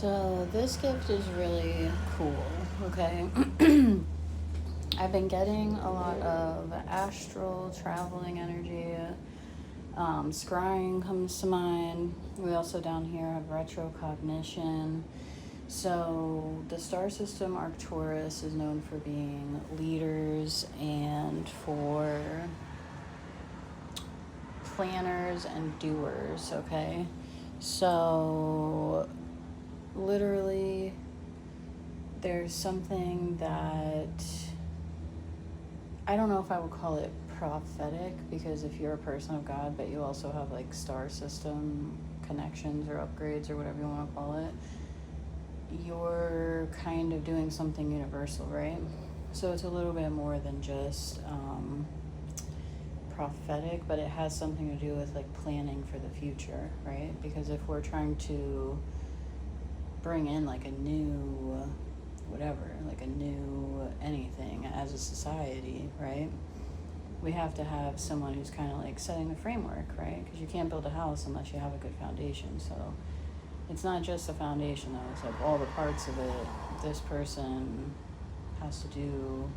So this gift is really cool, okay? I've been getting a lot of astral traveling energy. Scrying comes to mind. We also down here have retrocognition. So the star system Arcturus is known for being leaders and for planners and doers, okay? So literally there's something that I don't know if I would call it prophetic, because if you're a person of God but you also have like star system connections or upgrades or whatever you want to call it, you're kind of doing something universal, right? So it's a little bit more than just prophetic, but it has something to do with like planning for the future, right? Because if we're trying to bring in like a new whatever, like a new anything as a society, right? We have to have someone who's kind of like setting the framework, right? Because you can't build a house unless you have a good foundation. So it's not just the foundation, though. It's like all the parts of it. This person has to do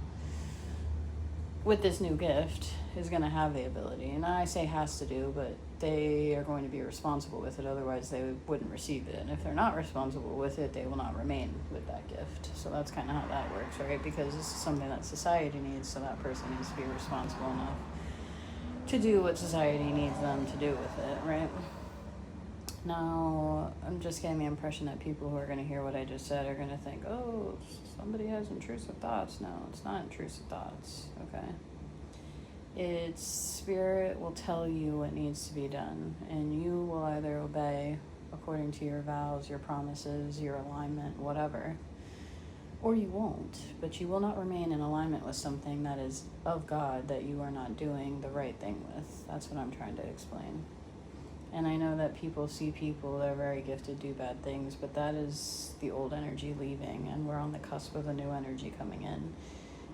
with this new gift is going to have the ability. And I say has to do, but they are going to be responsible with it. Otherwise, they wouldn't receive it. And if they're not responsible with it, they will not remain with that gift. So that's kind of how that works, right? Because this is something that society needs, so that person needs to be responsible enough to do what society needs them to do with it, right? Now, I'm just getting the impression that people who are going to hear what I just said are going to think, oh, somebody has intrusive thoughts. No, it's not intrusive thoughts, okay? It's spirit will tell you what needs to be done, and you will either obey according to your vows, your promises, your alignment, whatever, or you won't. But you will not remain in alignment with something that is of God that you are not doing the right thing with. That's what I'm trying to explain. And I know that people see people that are very gifted do bad things, but that is the old energy leaving, and we're on the cusp of a new energy coming in.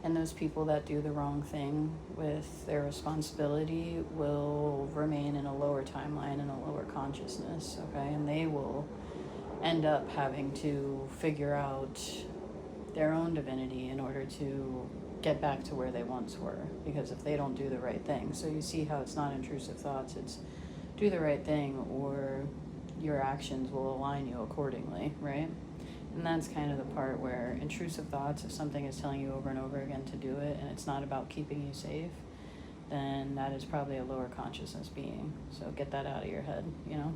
And those people that do the wrong thing with their responsibility will remain in a lower timeline and a lower consciousness, okay? And they will end up having to figure out their own divinity in order to get back to where they once were, because if they don't do the right thing. So you see how it's not intrusive thoughts, it's do the right thing or your actions will align you accordingly, right? And that's kind of the part where intrusive thoughts, if something is telling you over and over again to do it and it's not about keeping you safe, then that is probably a lower consciousness being. So get that out of your head, you know?